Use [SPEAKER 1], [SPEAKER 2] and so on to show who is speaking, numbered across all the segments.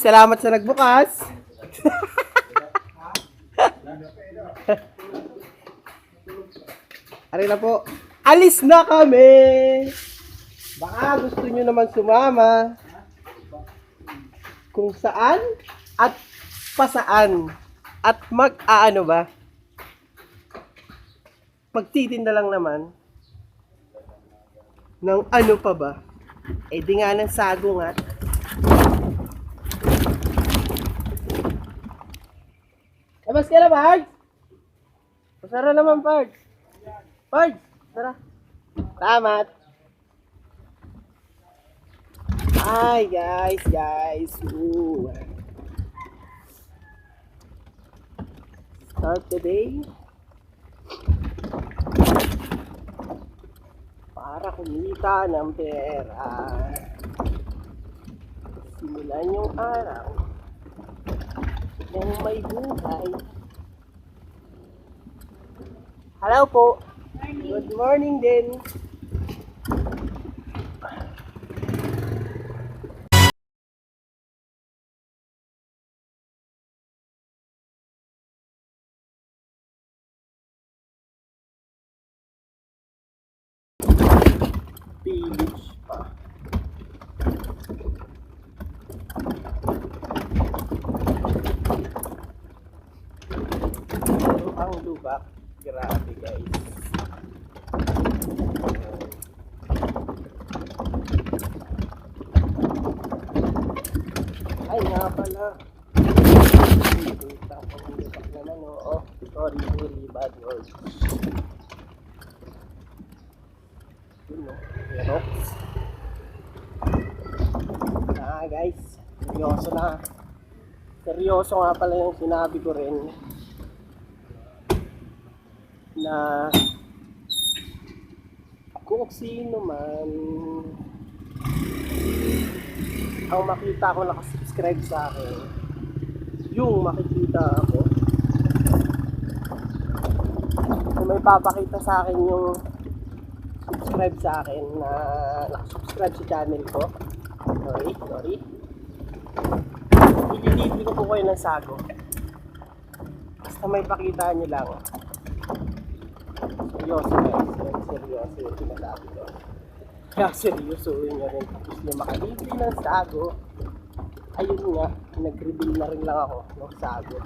[SPEAKER 1] salamat sa nagbukas. Ari na po. Alis na kami. Baka gusto nyo naman sumama. Kung saan at pasaan. At mag-aano ba? Magtitinda lang naman. Ng ano pa ba? Eh di nga ng sago nga. Labas ka na, Pards! Masara naman, Pards. Pards, tara. Salamat. Hi, guys. Ooh. Start the day. Para kumita ng pera. Simulan yung araw ng may buhay. Hello po. Good morning din. Village pa. Ang lubak. Grabe, guys. Ay nga pala. Kita ko ang lubak naman, oo. Sorry, bad words. Yun, no? Pero, guys. Seryoso nga pala yung sinabi ko rin. Na kung sino man ang makita ko nakasubscribe sa akin, yung makikita ako, kung may papakita sa akin yung subscribe sa akin na nakasubscribe sa channel ko, sorry, ililibre ko po kayo ng sago. Basta may pakita nyo lang. Seryoso guys, seryoso yung sinasabi ko. Kaya seryosoin nyo rin. Tapos nyo makalibre ng sago. Ayun nga, nag-reveal na rin lang ako ng sago.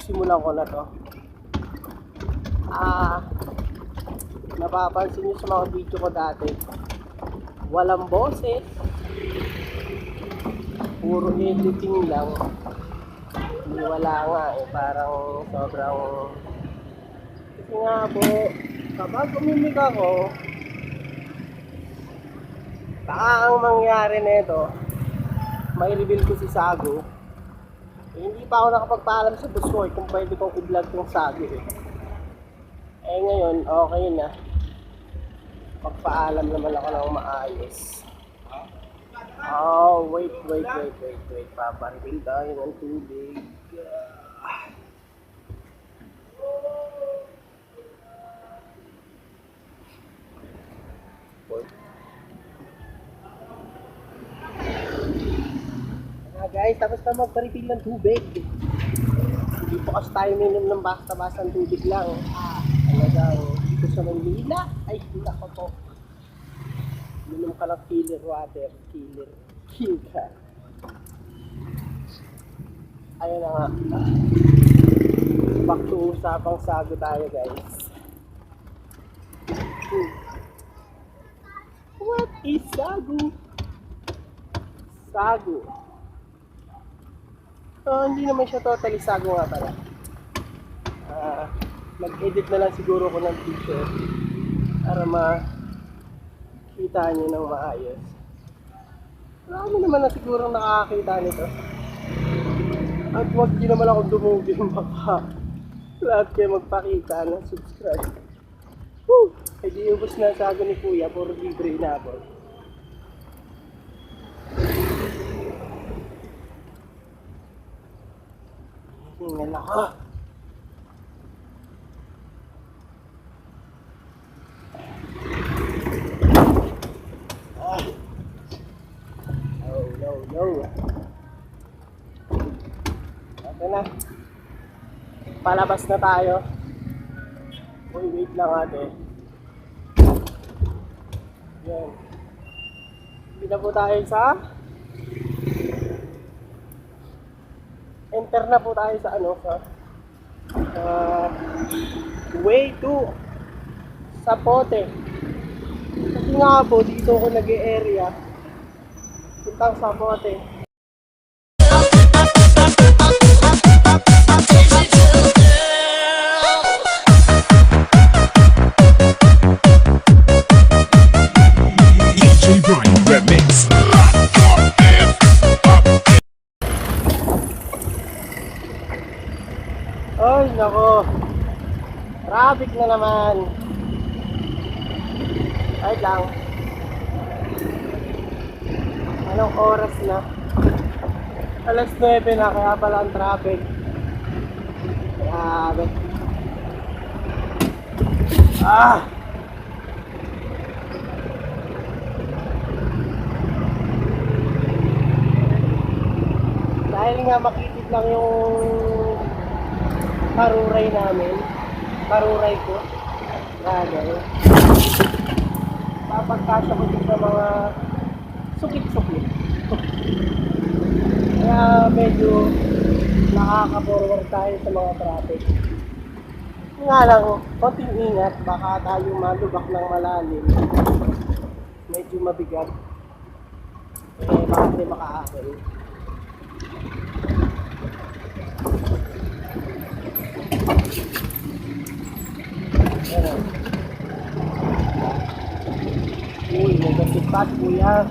[SPEAKER 1] Simulan ko na to. Napapansin nyo sa mga video ko dati, walang boses, puro editing lang. Hindi, wala nga eh, parang sobrang. Kasi nga po, kapag umimik ako, baka ang mangyari nito, may reveal ko si Sago. Eh, hindi pa ako nakapagpaalam sa boss ko kung pwede kong i-vlog yung Sago eh. Eh ngayon, okay na. Pagpaalam naman ako ng maayos. Oh, wait. Papareveal tayo ng tubig. Guys, tapos na magpa-refill ng tubig. Hindi po kasi tayo minom ng basta-basta ng tubig lang. Talagang dito sa Manila, ay nako po. Minom ka ng killer water, kill ka. Ayun na nga. Back to usapang sago tayo, guys. What is sago? Sago. So, hindi naman siya totally sago nga pala. Mag-edit na lang siguro ko ng picture para makita nyo ng maayos. Marami naman na siguro nakakakita nito. At wag din naman ako dumugin, baka lahat kayo magpakita ng subscribe. Woo! E di ubos na sago ni Kuya, puro libre na ako. Tingnan ako. No. Palabas na tayo. Uy, wait lang ate. Yan. Hindi na po tayo sa enter na po tayo sa ano, sa way to Sapote. Kasi nga po, dito ako nag-e-area. Puntang Sapote.
[SPEAKER 2] DJ Brian Remix.
[SPEAKER 1] Ay, nako. Traffic na naman. Ay lang. Anong oras na? Alas 9 na, kaya pala ang traffic. Grabe. Ah! Dahil nga makitid lang yung karuray namin. Karuray ko. Grabe. Papagkasya ko din sa mga sukit-sukit. Kaya medyo nakaka-forward tayo sa mga traffic. Nga lang, konting ingat, baka tayo malubak ng malalim. Medyo mabigat. Baka hindi makaakil. Ayan. Uy, may kasipat kuya.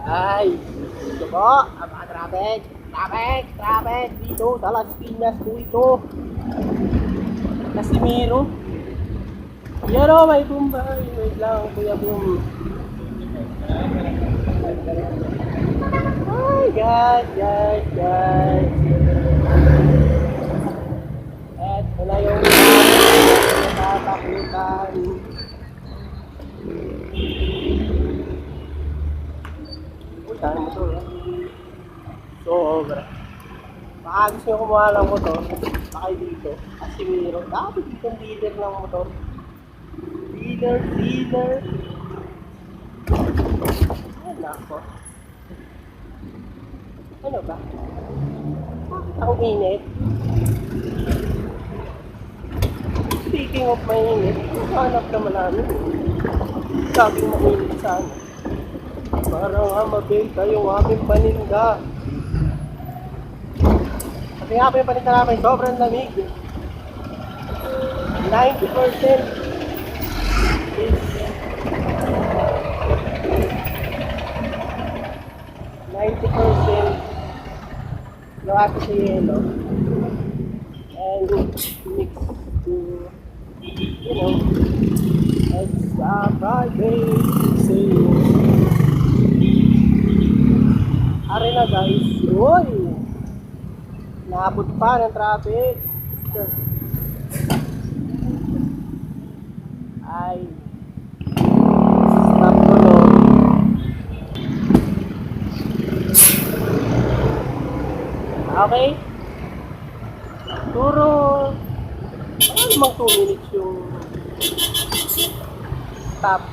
[SPEAKER 1] Ay, dito po, ang mga traffic dito sa Las Piñas po ito. Casimiro. Yan o, may bumbay. Wait lang, kuya boom. Ay, guys. At wala yung natatakutan. Saan mo ito? Sobra. Baka gusto nyo kumuha ng motor, baka dito. Casimiro. Dapat dito ang dealer ng motor. Dealer. Ay, nako. Ano ba? Bakit ang init? Speaking of mainit, hanap naman namin. Sabing mainit sana. Para nga mabenta yung aming paninda. Kasi nga po yung paninda namin, sobrang lamig. 90% is 90% lahat sa yelo. And mix to, you know, extra Friday sale. Ari na guys, uy! Naabot pa ng traffic. Ay, stop ko no. Okay? Turo, ano namang 2 minutes yung stop.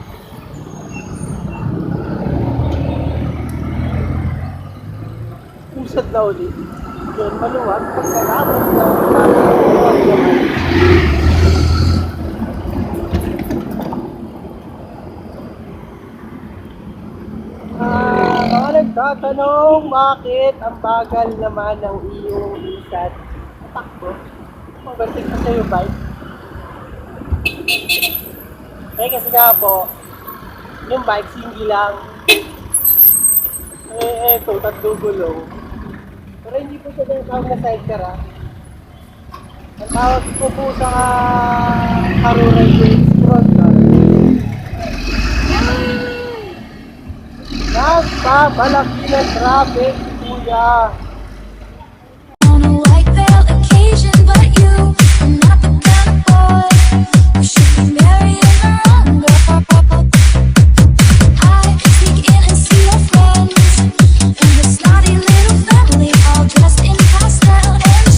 [SPEAKER 1] Pusad na ulit. Yun, maluwag. Pagkakabot na maluwag naman. Mga nagtatanong, bakit ang bagal naman ng iyong isat? Takbo. Mabanting pa sa'yo bike. Kasi nga po, yung bike, single lang. Eto, 3 gulong. Pero hindi po siya tinatawag na sidecar ha. Ang tawag ko po sa karuray ko yung frontal. Nagpapalaki ng traffic, kuya.
[SPEAKER 3] On a white veil occasion, but you are not the kind of boy who should be marrying the wrong girl. I sneak in and see your friends and your snotty little family all dressed in pastel and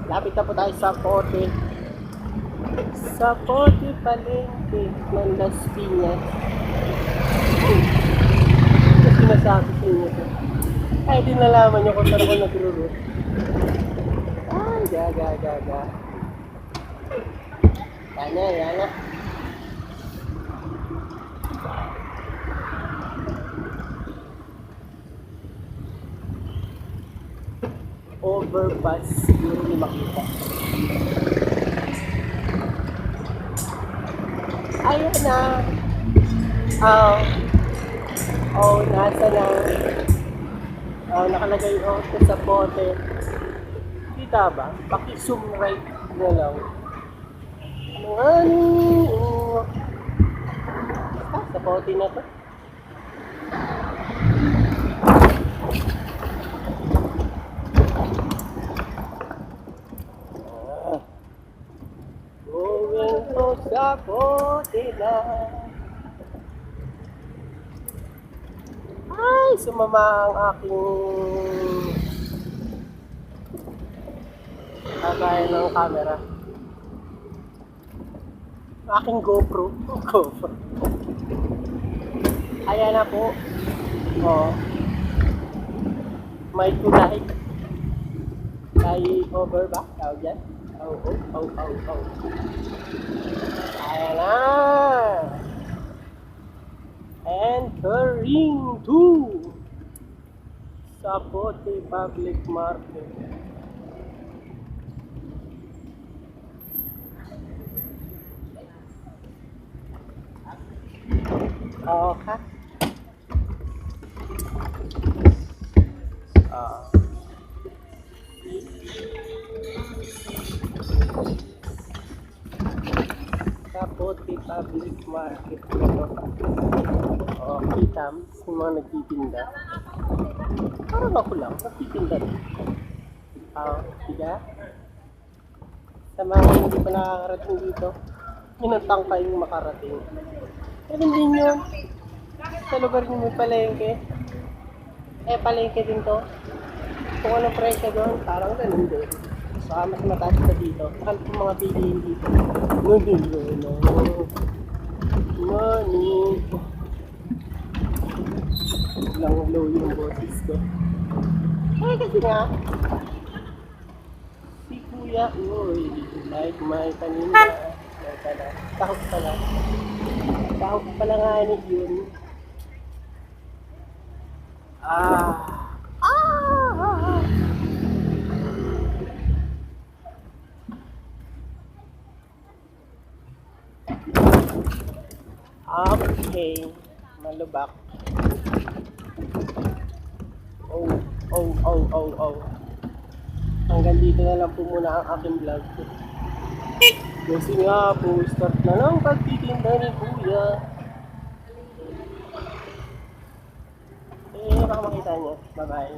[SPEAKER 1] Lapit na po tayo sa Pote. Sa Pote Palengke ng Las Piñas. Ito sinasabi sa inyo to. Ay, di nalaman nyo kung saan ako nagro-root. Ay, gaga. Yana. Overpass, siguro hindi makita. Ayun na. Nasa na. Nakalagay auto sa Pote. Kita ba? Paki-zoom right na lang. Sa Pote na to. Going to sa Pote na. Ay, sumama ang aking kagaya ng camera. Aking GoPro. Ayan na po. May kulay. Over ba? Tawag yan? Ayan na. Entering to Sapote Public Market. Okay. Sapote Public Market. Kita yung mga nagtitinda. Parang ako lang, nagtitinda rin. Diga? Sa mga hindi pa nakakarating dito, minantang kayong makarating. Ganun din yun. Sa lugar nyo may palengke. Palengke din to. Kung anong presyo doon, parang ganun din. Saka mas mataas pa dito. Saka yung mga bilihin dito. Money. Lang low yung boses ko. Kasi nga, si Kuya, like may kanina. Tahog pala. Tahog pala nga yun. Okay, malubak. Hanggang dito na lang po muna ang aking vlog. Kasi nga po, start na lang pagtitinda ni Kuya. Baka makita niyo. Bye-bye.